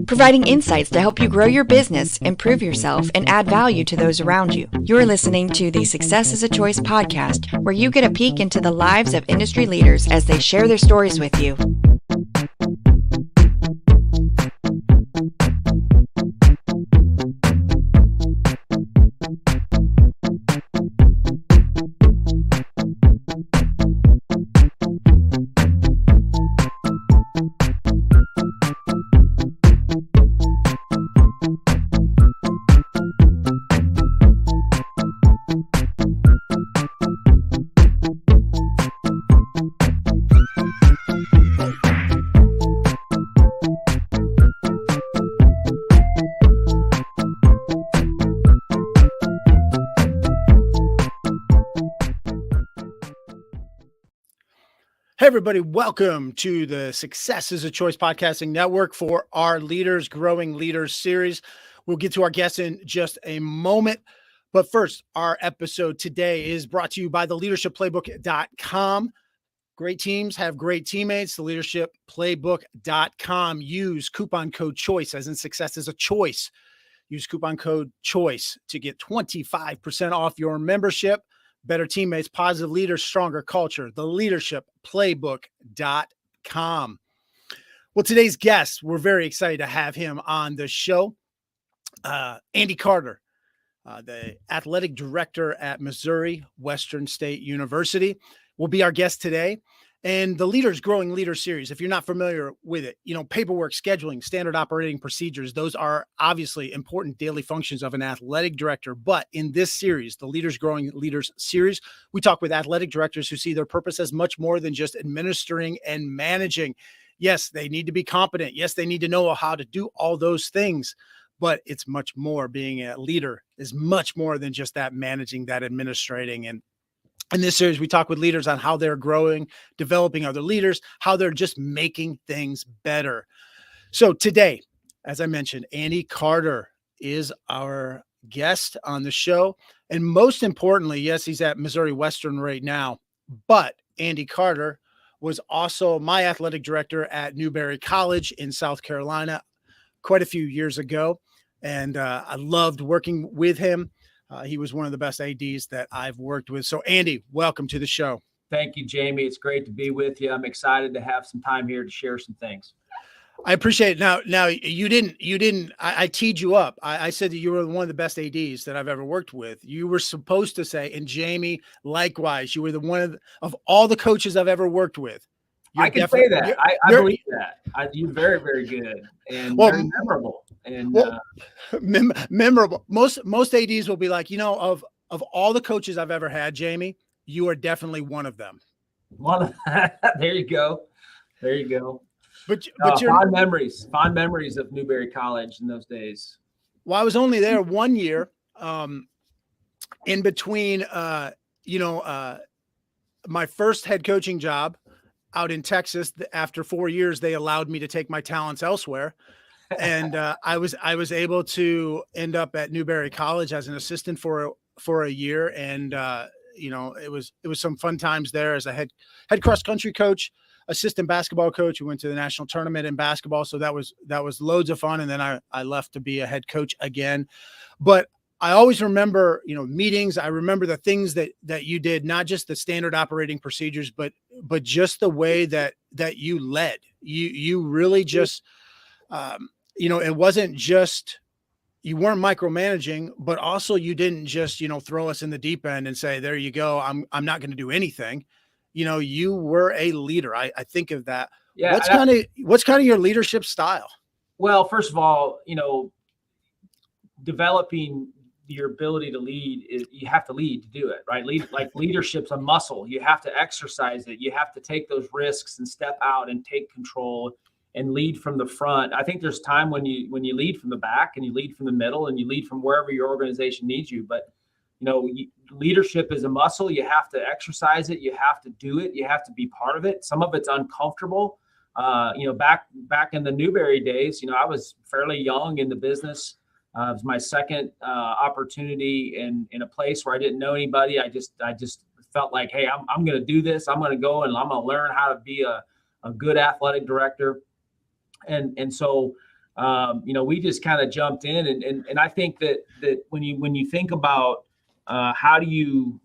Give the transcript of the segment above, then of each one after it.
Providing insights to help you grow your business, improve yourself, and add value to those around you. You're listening to the Success is a Choice podcast, where you get a peek into the lives of industry leaders as they share their stories with you. Hey, everybody. Welcome to the Success is a Choice podcasting network for our Leaders Growing Leaders series. We'll get to our guests in just a moment. But first, our episode today is brought to you by theleadershipplaybook.com. Great teams have great teammates. Theleadershipplaybook.com. Use coupon code CHOICE, as in success is a choice. Use coupon code CHOICE to get 25% off your membership. Better teammates, positive leaders, stronger culture. Theleadershipplaybook.com. Well, today's guest, we're very excited to have him on the show. Andy Carter, the athletic director at Missouri Western State University, will be our guest today. And the Leaders Growing Leaders series, if you're not familiar with it, paperwork, scheduling, standard operating procedures, those are obviously important daily functions of an athletic director. But in this series, the Leaders Growing Leaders series, we talk with athletic directors who see their purpose as much more than just administering and managing. Yes, they need to be competent. Yes, they need to know how to do all those things. But it's much more. Being a leader is much more than just that managing, that administrating. And in this series, we talk with leaders on how they're growing, developing other leaders, how they're just making things better. So today, as I mentioned, Andy Carter is our guest on the show. And most importantly, yes, he's at Missouri Western right now, but Andy Carter was also my athletic director at Newberry College in South Carolina quite a few years ago. And I loved working with him. He was one of the best ADs that I've worked with. So Andy, welcome to the show. Thank you, Jamie. It's great to be with you. I'm excited to have some time here to share some things. I appreciate it. Now you didn't, I teed you up. I said that you were one of the best ADs that I've ever worked with. You were supposed to say, and Jamie, likewise, you were the one of all the coaches I've ever worked with. I can say that. I believe that. You're very, very good and very memorable. And memorable. Most ADs will be like, of all the coaches I've ever had, Jamie, you are definitely one of them. There you go. But fond memories of Newberry College in those days. Well, I was only there 1 year. In between, my first head coaching job out in Texas. After 4 years, they allowed me to take my talents elsewhere. And I was able to end up at Newberry College as an assistant for a year. And, it was some fun times there as a head cross country coach, assistant basketball coach. We went to the national tournament in basketball. So that was loads of fun. And then I left to be a head coach again. But I always remember, meetings. I remember the things that you did, not just the standard operating procedures, but just the way that you led. You really just, it wasn't just, you weren't micromanaging, but also you didn't just, throw us in the deep end and say, there you go, I'm not going to do anything. You were a leader. I think of that. Yeah. What's kind of your leadership style? Well, first of all, developing your ability to lead is you have to lead to do it, right? Leadership's a muscle. You have to exercise it. You have to take those risks and step out and take control and lead from the front. I think there's time when you lead from the back and you lead from the middle and you lead from wherever your organization needs you. But leadership is a muscle. You have to exercise it. You have to do it. You have to be part of it. Some of it's uncomfortable. Back in the Newberry days, I was fairly young in the business. It was my second opportunity in a place where I didn't know anybody. I just felt like, hey, I'm going to do this. I'm going to go and I'm going to learn how to be a good athletic director. And so, we just kind of jumped in, and I think that when you think about how do you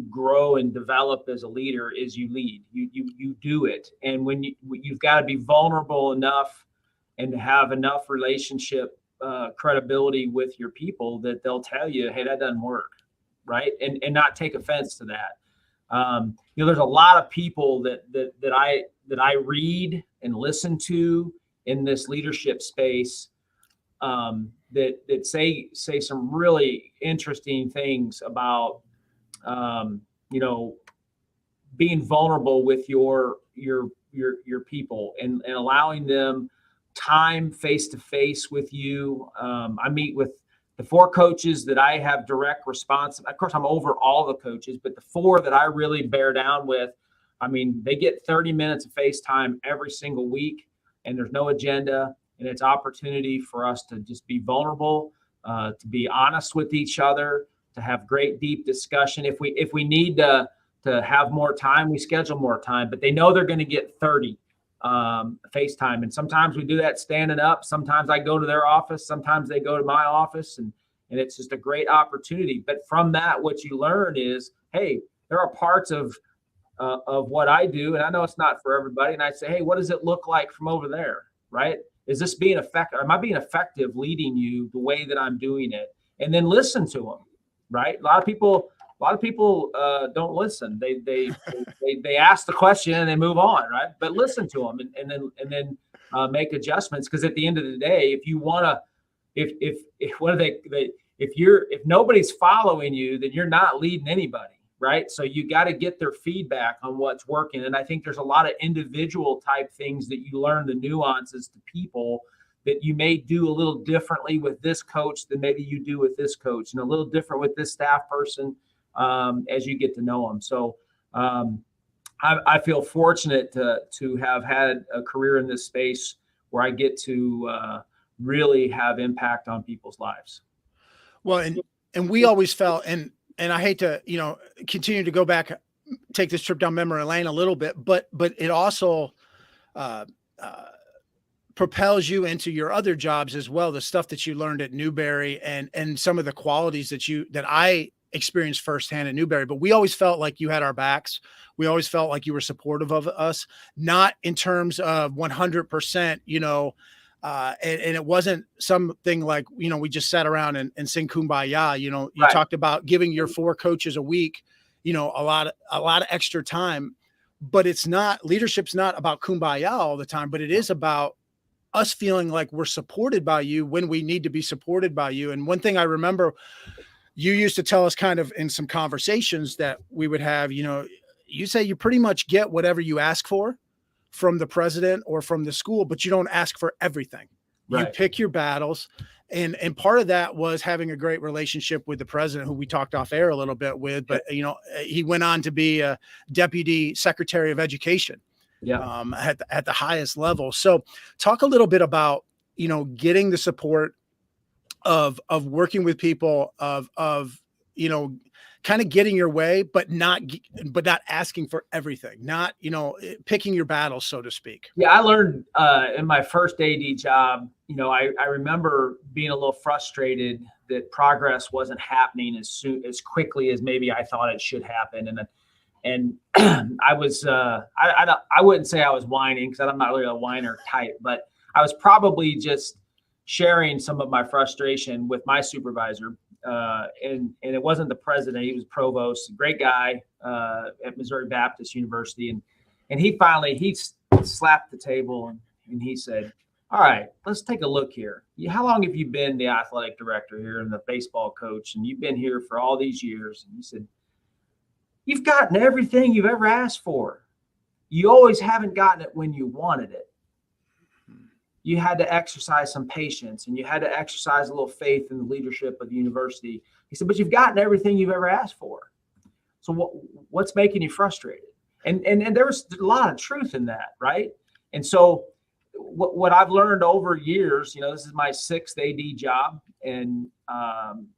grow and develop as a leader, is you lead, you do it. And when you've got to be vulnerable enough and have enough relationship credibility with your people that they'll tell you, hey, that doesn't work, right? And not take offense to that. There's a lot of people that I read and listen to in this leadership space that say some really interesting things about being vulnerable with your people and allowing them time face to face with you. I meet with the 4 coaches that I have direct response. Of course, I'm over all the coaches, but the 4 that I really bear down with, I mean, they get 30 minutes of FaceTime every single week, and there's no agenda, and it's opportunity for us to just be vulnerable, to be honest with each other, to have great deep discussion. If we need to have more time, we schedule more time, but they know they're going to get 30 FaceTime. And sometimes we do that standing up. Sometimes I go to their office. Sometimes they go to my office, and it's just a great opportunity. But from that, what you learn is, hey, there are parts of what I do, and I know it's not for everybody. And I say, hey, what does it look like from over there? Right? Is this being effective? Am I being effective leading you the way that I'm doing it? And then listen to them. Right? A lot of people don't listen. They ask the question and they move on, right? But listen to them and then make adjustments, because at the end of the day, if you want to, if nobody's following you, then you're not leading anybody, right? So you got to get their feedback on what's working. And I think there's a lot of individual type things that you learn, the nuances to people that you may do a little differently with this coach than maybe you do with this coach, and a little different with this staff person as you get to know them. So I feel fortunate to have had a career in this space where I get to really have impact on people's lives. Well, and we always felt, and I hate to, continue to go back, take this trip down memory lane a little bit, but it also propels you into your other jobs as well. The stuff that you learned at Newberry and some of the qualities that I experienced firsthand at Newberry, but we always felt like you had our backs. We always felt like you were supportive of us, not in terms of 100%, and it wasn't something like, we just sat around and sing Kumbaya. You Right. talked about giving your 4 coaches a week, a lot of extra time, but leadership's not about Kumbaya all the time, but it is about us feeling like we're supported by you when we need to be supported by you. And one thing I remember you used to tell us kind of in some conversations that we would have, you say you pretty much get whatever you ask for from the president or from the school, but you don't ask for everything. Right. You pick your battles. And part of that was having a great relationship with the president, who we talked off air a little bit with, but he went on to be a deputy secretary of education. Yeah. At the highest level. So talk a little bit about, getting the support of working with people, of kind of getting your way, but not asking for everything, not, picking your battles, so to speak. Yeah. I learned in my first AD job, I remember being a little frustrated that progress wasn't happening as quickly as maybe I thought it should happen. And I was, I wouldn't say I was whining, because I'm not really a whiner type, but I was probably just sharing some of my frustration with my supervisor. And it wasn't the president, he was provost, a great guy at Missouri Baptist University. And he finally slapped the table and he said, all right, let's take a look here. How long have you been the athletic director here and the baseball coach? And you've been here for all these years. And he said, you've gotten everything you've ever asked for. You always haven't gotten it when you wanted it. You had to exercise some patience, and you had to exercise a little faith in the leadership of the university. He said, but you've gotten everything you've ever asked for. So what's making you frustrated? And there was a lot of truth in that, right? And so what I've learned over years, this is my 6th AD job, and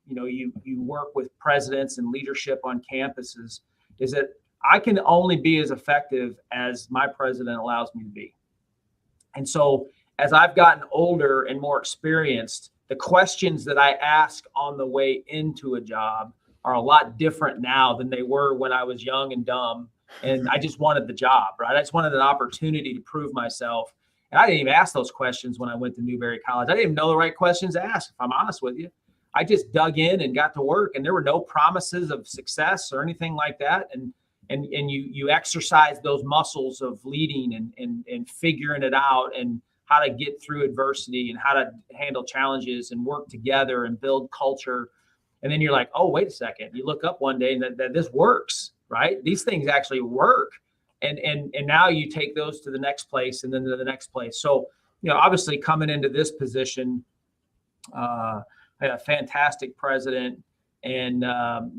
you work with presidents and leadership on campuses, is that I can only be as effective as my president allows me to be. And so as I've gotten older and more experienced, the questions that I ask on the way into a job are a lot different now than they were when I was young and dumb. And I just wanted the job, right? I just wanted an opportunity to prove myself. And I didn't even ask those questions when I went to Newberry College. I didn't even know the right questions to ask, if I'm honest with you. I just dug in and got to work, and there were no promises of success or anything like that. And you exercise those muscles of leading and figuring it out, and how to get through adversity and how to handle challenges and work together and build culture. And then you're like, oh, wait a second. You look up one day and that this works, right? These things actually work. And now you take those to the next place and then to the next place. So, obviously coming into this position, I had a fantastic president and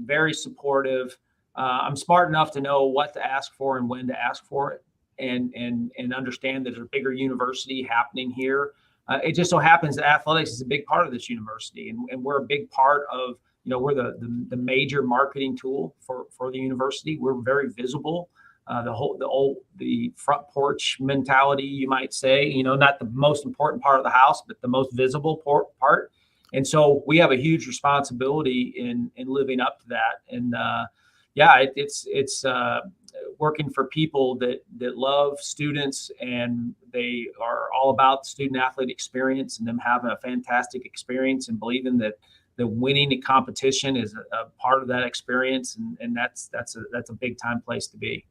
very supportive. I'm smart enough to know what to ask for and when to ask for it, and understand that there's a bigger university happening here. It just so happens that athletics is a big part of this university, and we're a big part of, we're the major marketing tool for the university. We're very visible. The front porch mentality, you might say, not the most important part of the house, but the most visible part. And so we have a huge responsibility in living up to that. And it's working for people that love students, and they are all about the student athlete experience and them having a fantastic experience and believing that the winning a competition is a part of that experience. And that's a big time place to be.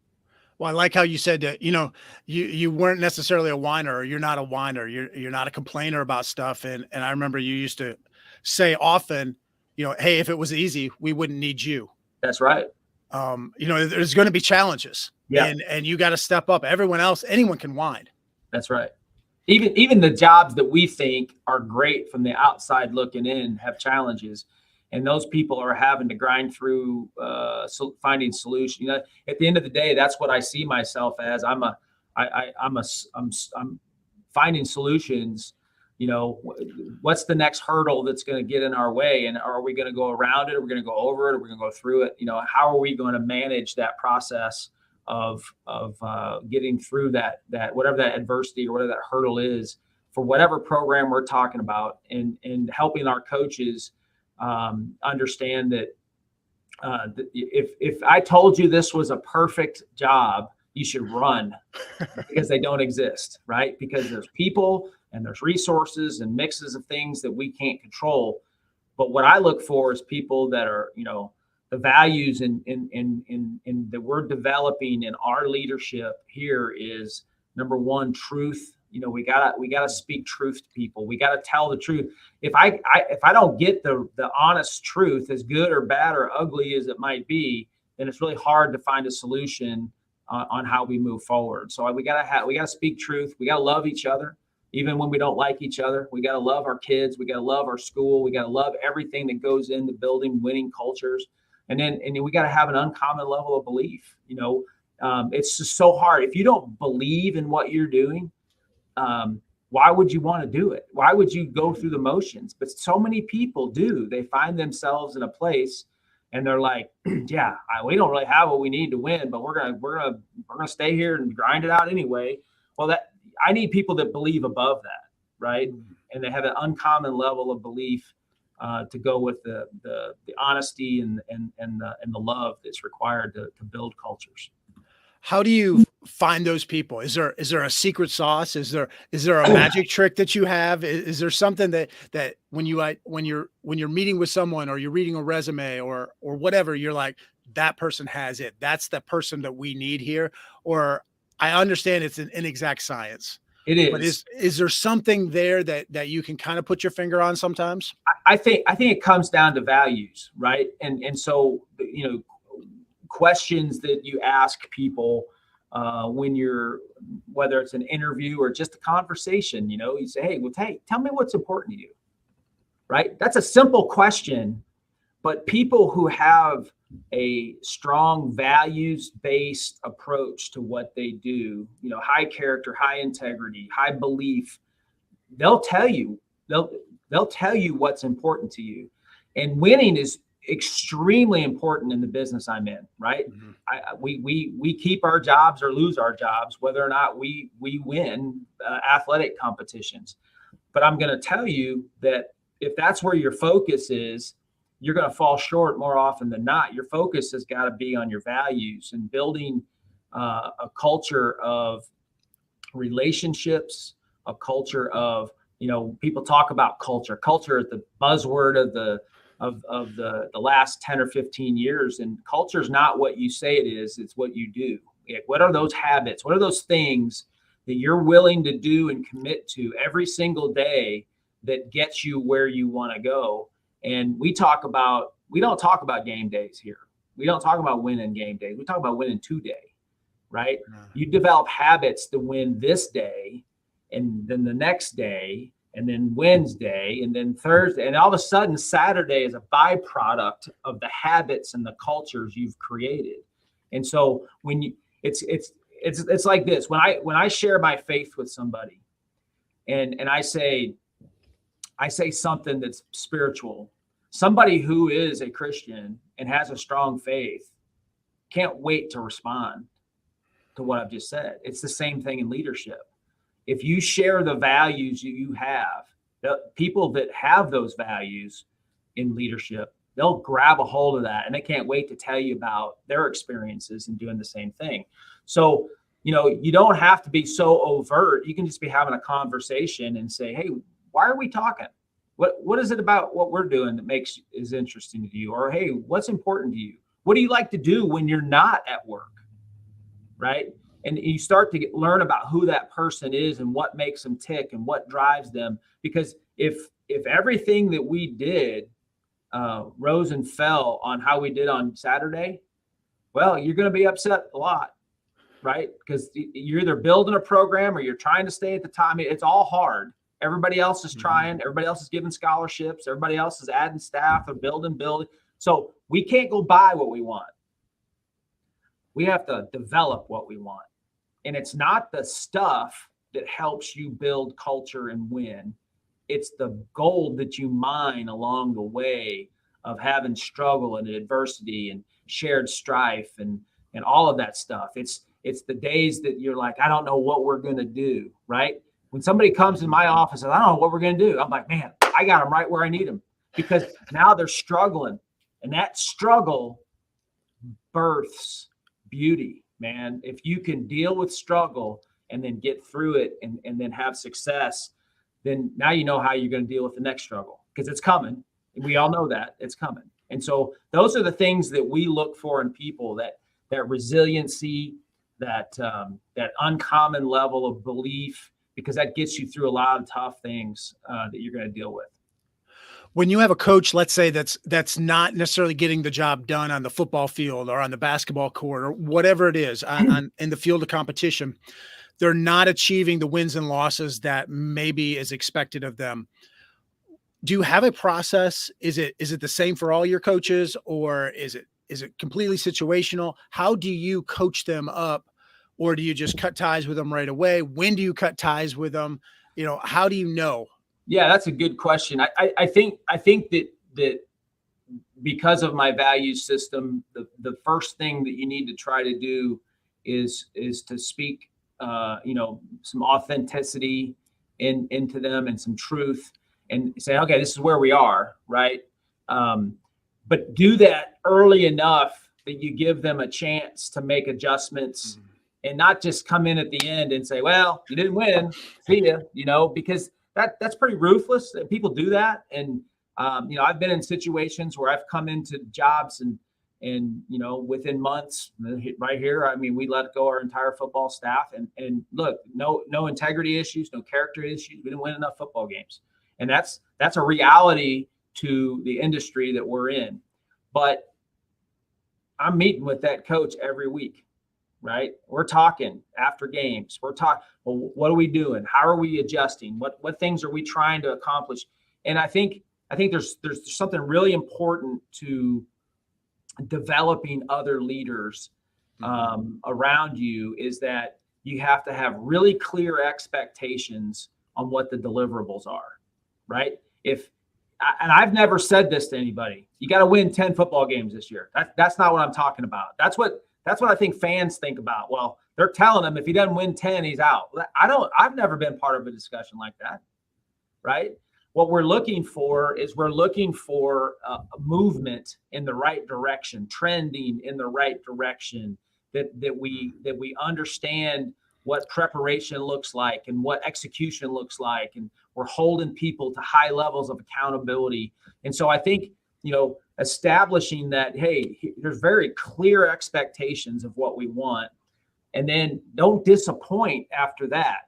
Well, I like how you said that, you weren't necessarily a whiner, or you're not a whiner. You're not a complainer about stuff. And I remember you used to say often, hey, if it was easy, we wouldn't need you. That's right. There's going to be challenges, and you got to step up. Anyone can whine. That's right. Even the jobs that we think are great from the outside looking in have challenges. And those people are having to grind through finding solutions. At the end of the day, that's what I see myself as. I'm finding solutions. What's the next hurdle that's going to get in our way, and are we going to go around it? Are we going to go over it? Are we going to go through it? How are we going to manage that process of getting through that whatever that adversity or whatever that hurdle is for whatever program we're talking about, and helping our coaches understand that if I told you this was a perfect job, you should run, because they don't exist, right? Because there's people and there's resources and mixes of things that we can't control. But what I look for is people that are, the values in that we're developing in our leadership here is, number one, truth. We gotta speak truth to people. We gotta tell the truth. If I don't get the honest truth, as good or bad or ugly as it might be, then it's really hard to find a solution on how we move forward. So we gotta speak truth. We gotta love each other, even when we don't like each other. We gotta love our kids. We gotta love our school. We gotta love everything that goes into building winning cultures. And then we gotta have an uncommon level of belief. It's just so hard. If you don't believe in what you're doing, why would you want to do it? Why would you go through the motions? But so many people do. They find themselves in a place and they're like, yeah, we don't really have what we need to win, but we're gonna stay here and grind it out anyway. Well, I need people that believe above that, right? And they have an uncommon level of belief to go with the honesty and the love that's required to build cultures. How do you find those people? Is there a secret sauce? Is there a magic trick that you have? Is there something that when you're meeting with someone, or you're reading a resume or whatever, you're like, that person has it. That's the person that we need here? Or I understand it's an inexact science. It is. But is there something there that you can kind of put your finger on sometimes? I think it comes down to values, right? And so, questions that you ask people whether it's an interview or just a conversation, you say, hey, tell me what's important to you, right? That's a simple question, but people who have a strong values-based approach to what they do, high character, high integrity, high belief, they'll tell you what's important to you. And winning is extremely important in the business I'm in, right? Mm-hmm. We keep our jobs or lose our jobs, whether or not we win athletic competitions. But I'm going to tell you that if that's where your focus is, you're going to fall short more often than not. Your focus has got to be on your values and building a culture of relationships, a culture of, people talk about culture. Culture is the buzzword of the last 10 or 15 years. And culture is not what you say it is, it's what you do. Like, what are those habits? What are those things that you're willing to do and commit to every single day that gets you where you want to go? And we don't talk about game days here. We don't talk about winning game days. We talk about winning today, right? You develop habits to win this day, and then the next day, and then Wednesday, and then Thursday, and all of a sudden Saturday is a byproduct of the habits and the cultures you've created. And so when it's like this, when I share my faith with somebody, and I say something that's spiritual, somebody who is a Christian and has a strong faith can't wait to respond to what I've just said. It's the same thing in leadership. If you share the values you have, the people that have those values in leadership, they'll grab a hold of that, and they can't wait to tell you about their experiences in doing the same thing. So, you don't have to be so overt. You can just be having a conversation and say, hey, why are we talking? What is it about what we're doing that is interesting to you? Or, hey, what's important to you? What do you like to do when you're not at work? Right? And you start to learn about who that person is and what makes them tick and what drives them. Because if everything that we did rose and fell on how we did on Saturday, well, you're going to be upset a lot, right? Because you're either building a program or you're trying to stay at the top. I mean, it's all hard. Everybody else is trying. Everybody else is giving scholarships. Everybody else is adding staff or building. So we can't go buy what we want. We have to develop what we want. And it's not the stuff that helps you build culture and win. It's the gold that you mine along the way of having struggle and adversity and shared strife and all of that stuff. It's the days that you're like, I don't know what we're going to do, right? When somebody comes in my office and I don't know what we're going to do, I'm like, man, I got them right where I need them, because now they're struggling. And that struggle births beauty, man. If you can deal with struggle and then get through it and then have success, then now you know how you're going to deal with the next struggle, because it's coming. We all know that it's coming. And so those are the things that we look for in people, that resiliency, that uncommon level of belief, because that gets you through a lot of tough things that you're going to deal with. When you have a coach, let's say that's not necessarily getting the job done on the football field or on the basketball court or whatever it is in the field of competition, they're not achieving the wins and losses that maybe is expected of them. Do you have a process? Is it the same for all your coaches, or is it completely situational? How do you coach them up, or do you just cut ties with them right away? When do you cut ties with them? How do you know? Yeah, that's a good question. I think that because of my value system, the first thing that you need to try to do is to speak, some authenticity into them and some truth, and say, okay, this is where we are, right? But do that early enough that you give them a chance to make adjustments, and not just come in at the end and say, well, you didn't win, see ya, because that's pretty ruthless. People do that. And, I've been in situations where I've come into jobs and within months right here, I mean, we let go our entire football staff, and look, no integrity issues, no character issues. We didn't win enough football games. And that's a reality to the industry that we're in. But I'm meeting with that coach every week, right? We're talking after games. We're talking, well, what are we doing? How are we adjusting? What things are we trying to accomplish? And I think there's something really important to developing other leaders around you, is that you have to have really clear expectations on what the deliverables are, right? If and I've never said this to anybody, you got to win 10 football games this year. That's not what I'm talking about. That's what I think fans think about. Well, they're telling him if he doesn't win 10, he's out. I've never been part of a discussion like that. Right. What we're looking for is a movement in the right direction, trending in the right direction, that we understand what preparation looks like and what execution looks like. And we're holding people to high levels of accountability. And so I think, establishing that, hey, there's very clear expectations of what we want, and then don't disappoint after that.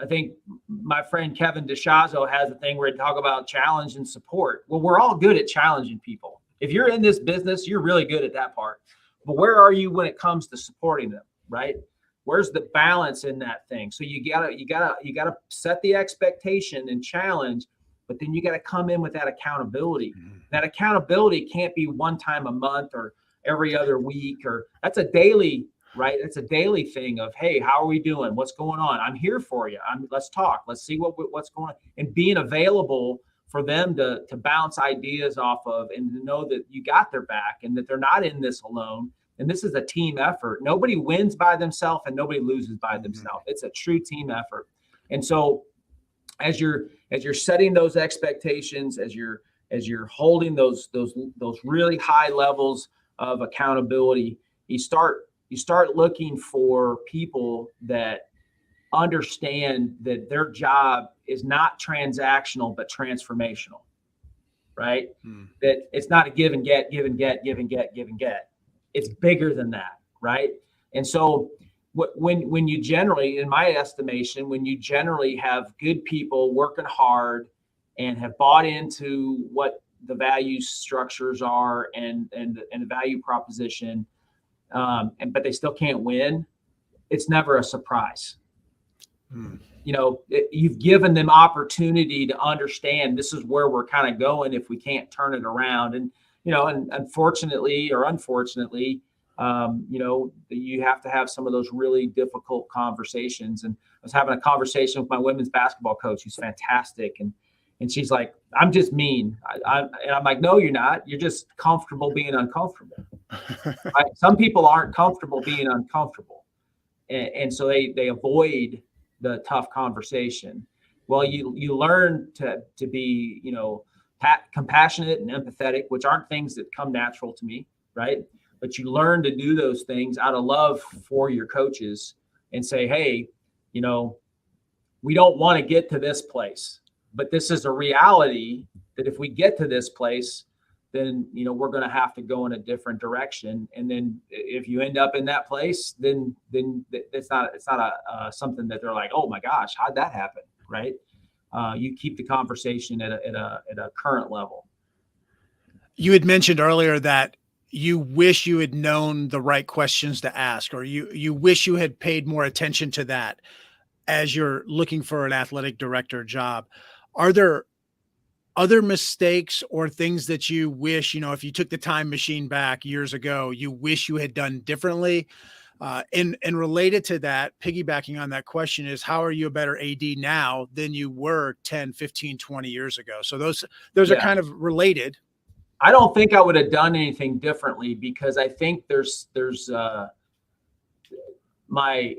I think my friend Kevin DeShazo has a thing where he talk about challenge and support. Well, we're all good at challenging people. If you're in this business, you're really good at that part. But where are you when it comes to supporting them, right? Where's the balance in that thing? So you gotta set the expectation and challenge, but then you got to come in with that accountability. That accountability can't be one time a month or every other week, or that's a daily. Right. It's a daily thing of, hey, how are we doing? What's going on? I'm here for you. Let's talk. Let's see what's going on, and being available for them to bounce ideas off of, and to know that you got their back and that they're not in this alone. And this is a team effort. Nobody wins by themselves and nobody loses by themselves. It's a true team effort. And so as you're setting those expectations, as you're holding those really high levels of accountability, you start looking for people that understand that their job is not transactional, but transformational, right? That it's not a give and get. It's bigger than that, right? And so when you generally, in my estimation, when you generally have good people working hard and have bought into what the value structures are and the value proposition, but they still can't win, it's never a surprise. You've given them opportunity to understand this is where we're kind of going if we can't turn it around. And unfortunately or unfortunately, you have to have some of those really difficult conversations. And I was having a conversation with my women's basketball coach, who's fantastic, and she's like, I'm just mean. And I'm like, no, you're not. You're just comfortable being uncomfortable. Right? Some people aren't comfortable being uncomfortable. And so they avoid the tough conversation. Well, you learn to be, compassionate and empathetic, which aren't things that come natural to me, right? But you learn to do those things out of love for your coaches and say, hey, we don't want to get to this place, but this is a reality that if we get to this place, then, we're going to have to go in a different direction. And then if you end up in that place, then it's not something that they're like, oh my gosh, how'd that happen? Right. You keep the conversation at a current level. You had mentioned earlier that you wish you had known the right questions to ask, or you wish you had paid more attention to that as you're looking for an athletic director job. Are there other mistakes or things that you wish, if you took the time machine back years ago, you wish you had done differently? And related to that, piggybacking on that question, is how are you a better AD now than you were 10, 15, 20 years ago? So those are kind of related. I don't think I would have done anything differently, because I think there's my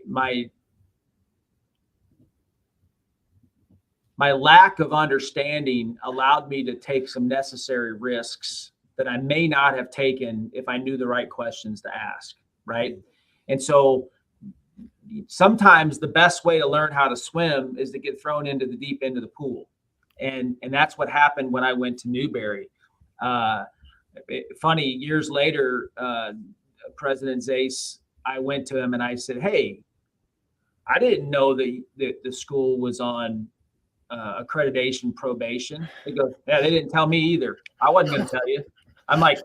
lack of understanding allowed me to take some necessary risks that I may not have taken if I knew the right questions to ask, right? And so sometimes the best way to learn how to swim is to get thrown into the deep end of the pool. And that's what happened when I went to Newberry. Funny, years later, President Zase, I went to him and I said, hey, I didn't know that the school was on accreditation probation. He goes, yeah, they didn't tell me either. I wasn't going to tell you. I'm like,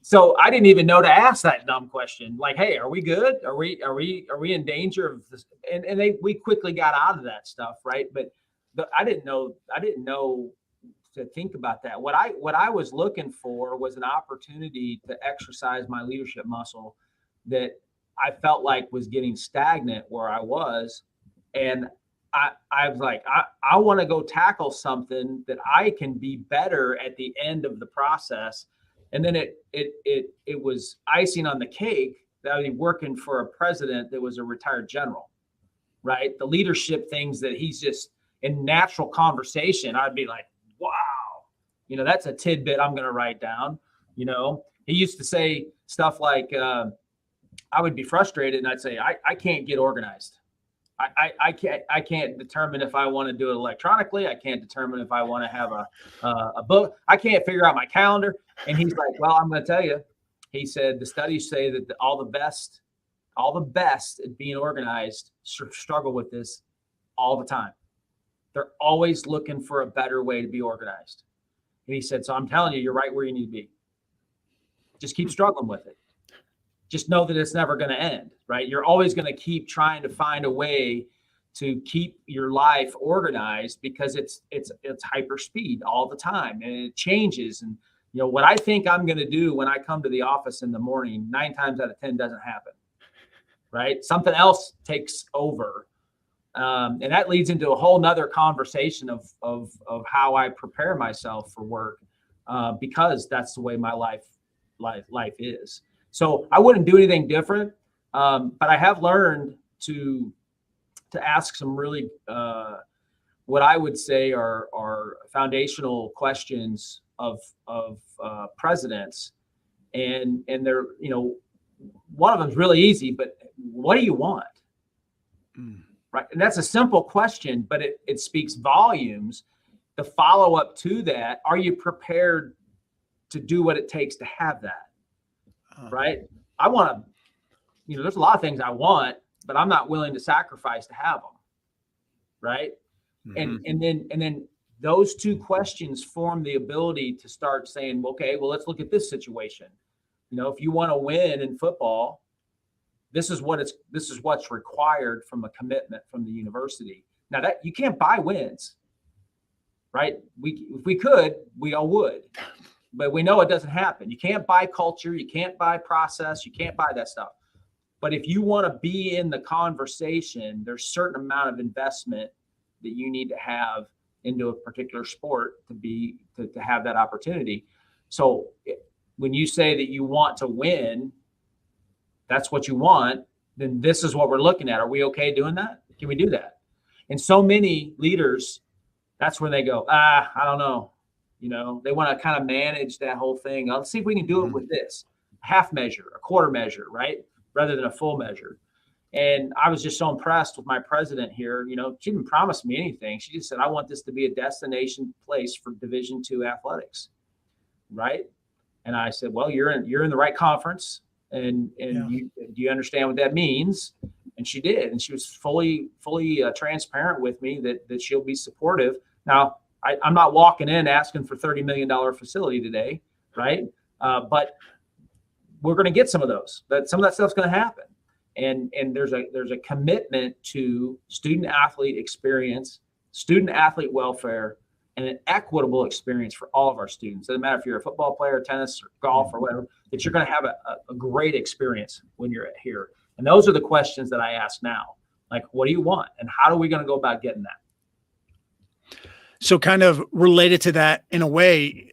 so I didn't even know to ask that dumb question. Like, hey, are we good? Are we in danger of this? And we quickly got out of that stuff, right? But I didn't know to think about that. What I was looking for was an opportunity to exercise my leadership muscle that I felt like was getting stagnant where I was. And I was like, I want to go tackle something that I can be better at the end of the process. And then it was icing on the cake that I was working for a president that was a retired general, right? The leadership things that he's just in natural conversation, I'd be like, wow, that's a tidbit I'm going to write down. He used to say stuff like, I would be frustrated and I'd say, I can't get organized. I can't determine if I want to do it electronically. I can't determine if I want to have a book. I can't figure out my calendar. And he's like, well, I'm going to tell you. He said the studies say that all the best at being organized struggle with this all the time. They're always looking for a better way to be organized. And he said, so I'm telling you, you're right where you need to be. Just keep struggling with it. Just know that it's never going to end, right? You're always going to keep trying to find a way to keep your life organized because it's hyper speed all the time and it changes. And what I think I'm going to do when I come to the office in the morning, 9 times out of 10 doesn't happen, right? Something else takes over. And that leads into a whole nother conversation of how I prepare myself for work because that's the way my life is. So I wouldn't do anything different, but I have learned to ask some really what I would say are foundational questions of presidents, and they're one of them is really easy, but what do you want? Right, and that's a simple question, but it speaks volumes. The follow up to that: are you prepared to do what it takes to have that? Right. I want to, there's a lot of things I want, but I'm not willing to sacrifice to have them. Right. Mm-hmm. And then those two questions form the ability to start saying, okay, well, let's look at this situation. If you want to win in football, this is what's required from a commitment from the university. Now that you can't buy wins, right? If we could, we all would. But we know it doesn't happen. You can't buy culture. You can't buy process. You can't buy that stuff. But if you want to be in the conversation, there's a certain amount of investment that you need to have into a particular sport to have that opportunity. So when you say that you want to win, that's what you want, then this is what we're looking at. Are we okay doing that? Can we do that? And so many leaders, that's where they go, I don't know. They want to kind of manage that whole thing. Let's see if we can do it with this half measure, a quarter measure, right? Rather than a full measure. And I was just so impressed with my president here. She didn't promise me anything. She just said, I want this to be a destination place for Division II athletics. Right. And I said, well, you're in the right conference. And do you understand what that means? And she did. And she was fully transparent with me that she'll be supportive. Now, I'm not walking in asking for $30 million facility today, right? But we're going to get some of those. Some of that stuff's going to happen, and there's a commitment to student athlete experience, student athlete welfare, and an equitable experience for all of our students. It doesn't matter if you're a football player, tennis, or golf, or whatever. That you're going to have a great experience when you're here. And those are the questions that I ask now. Like, what do you want, and how are we going to go about getting that? So kind of related to that in a way,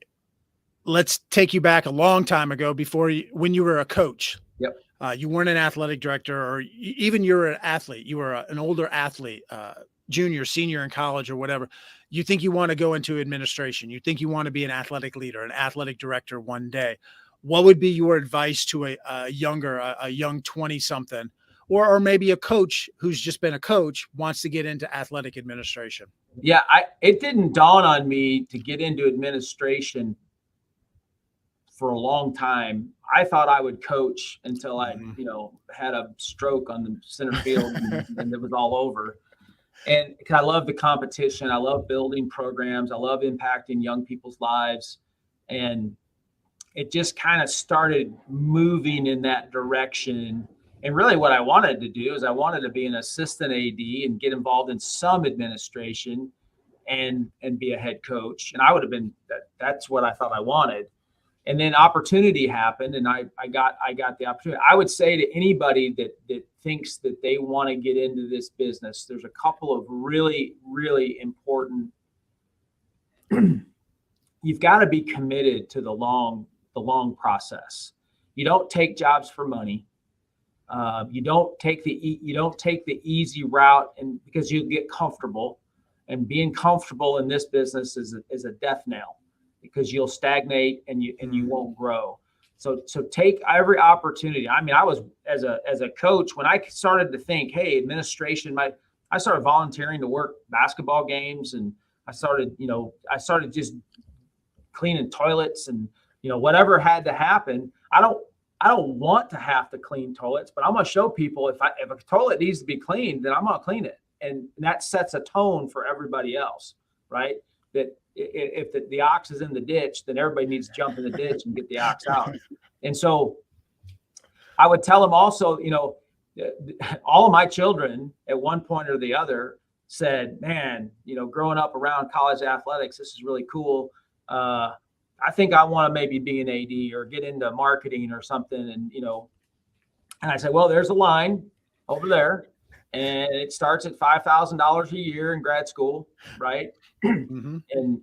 let's take you back a long time ago when you were a coach. Yep. You weren't an athletic director, or even you were an athlete. You were an older athlete, junior, senior in college or whatever. You think you want to go into administration. You think you want to be an athletic leader, an athletic director one day. What would be your advice to a young 20-something, or maybe a coach who's just been a coach, wants to get into athletic administration? Yeah, it didn't dawn on me to get into administration for a long time. I thought I would coach until I, had a stroke on the center field and it was all over. And I love the competition. I love building programs. I love impacting young people's lives. And it just kind of started moving in that direction. And really what I wanted to do is I wanted to be an assistant AD and get involved in some administration and be a head coach. And I would have been, that's what I thought I wanted. And then opportunity happened, and I got the opportunity. I would say to anybody that thinks that they want to get into this business, there's a couple of really, really important. You've got to be committed to the long process. You don't take jobs for money. You don't take the easy route, and because you get comfortable, and being comfortable in this business is a death knell, because you'll stagnate and you won't grow. So take every opportunity. I mean, I was as a coach, when I started to think, hey, administration, I started volunteering to work basketball games, and I started just cleaning toilets, and whatever had to happen. I don't want to have to clean toilets, but I'm going to show people if a toilet needs to be cleaned, then I'm going to clean it. And that sets a tone for everybody else, right? That if the ox is in the ditch, then everybody needs to jump in the ditch and get the ox out. And so I would tell them also, all of my children at one point or the other said, man, growing up around college athletics, this is really cool. I think I want to maybe be an AD or get into marketing or something. And I said, well, there's a line over there, and it starts at $5,000 a year in grad school, right? Mm-hmm.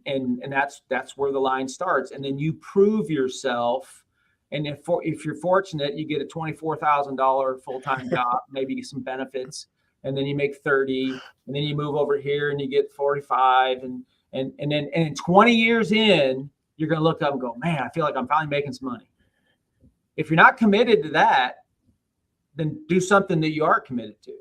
And that's where the line starts. And then you prove yourself. And if you're fortunate, you get a $24,000 full-time job, maybe some benefits, and then you make 30, and then you move over here and you get 45, and then 20 years in, you're going to look up and go, man, I feel like I'm finally making some money. If you're not committed to that, then do something that you are committed to,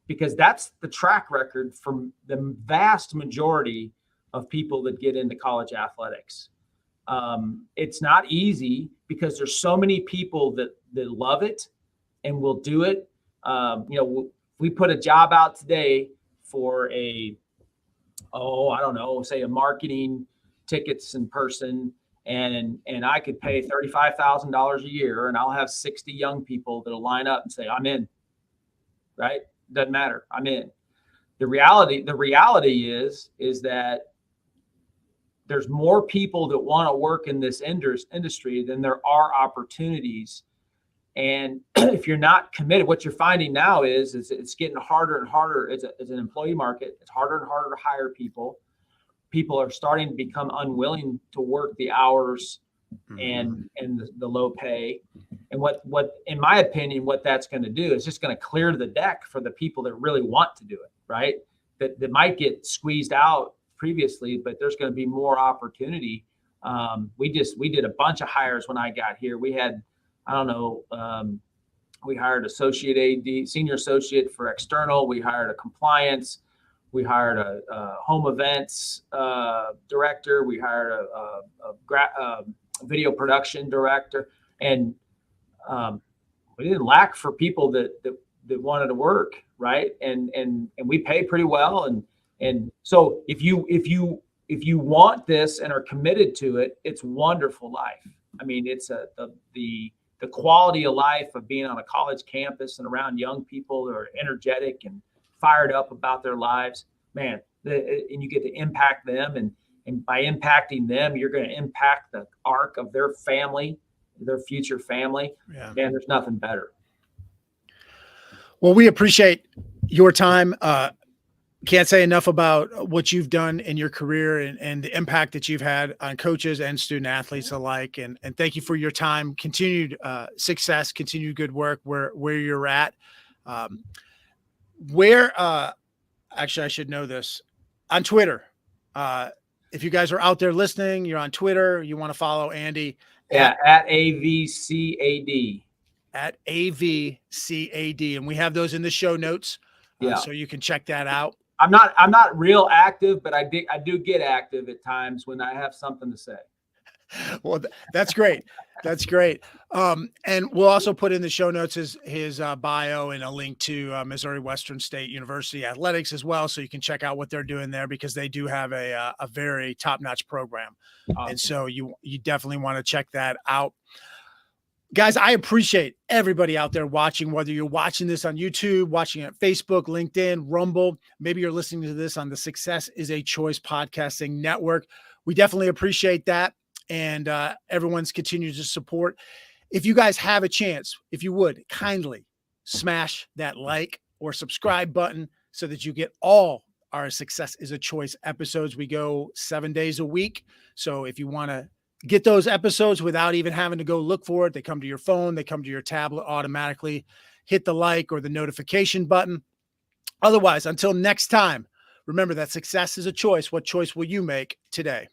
because that's the track record from the vast majority of people that get into college athletics. It's not easy because there's so many people that love it and will do it. We put a job out today for say a marketing tickets in person, and I could pay $35,000 a year, and I'll have 60 young people that'll line up and say, I'm in, right? Doesn't matter. I'm in. The reality is that there's more people that want to work in this industry than there are opportunities. And if you're not committed, what you're finding now is it's getting harder and harder as an employee market. It's harder and harder to hire people. People are starting to become unwilling to work the hours and the low pay. And what in my opinion, what that's going to do is just going to clear the deck for the people that really want to do it, right? That might get squeezed out previously, but there's going to be more opportunity. We did a bunch of hires when I got here. We had, we hired associate AD, senior associate for external. We hired a compliance. We hired a home events director. We hired a video production director, and we didn't lack for people that wanted to work, right? And we pay pretty well, and so if you want this and are committed to it, it's wonderful life. I mean, it's the quality of life of being on a college campus and around young people that are energetic and fired up about their lives, man, and you get to impact them. And by impacting them, you're going to impact the arc of their family, their future family. Yeah. Man, there's nothing better. Well, we appreciate your time. Can't say enough about what you've done in your career and the impact that you've had on coaches and student athletes alike. And thank you for your time, continued success, continued good work where you're at. Actually, I should know this, on Twitter. If you guys are out there listening, you're on Twitter, you want to follow Andy. Yeah, at AVCAD. At AVCAD. And we have those in the show notes. So you can check that out. I'm not real active, but I do get active at times when I have something to say. Well, that's great. That's great. And we'll also put in the show notes his bio and a link to Missouri Western State University athletics as well. So you can check out what they're doing there, because they do have a very top-notch program. Awesome. And so you definitely want to check that out. Guys, I appreciate everybody out there watching, whether you're watching this on YouTube, watching it on Facebook, LinkedIn, Rumble, maybe you're listening to this on the Success is a Choice podcasting network. We definitely appreciate that. and everyone's continued to support. If you guys have a chance, if you would kindly smash that like or subscribe button so that you get all our Success is a Choice episodes. We go 7 days a week. So if you want to get those episodes without even having to go look for it, they come to your phone, they come to your tablet automatically. Hit the like or the notification button. Otherwise, until next time, remember that success is a choice. What choice will you make today?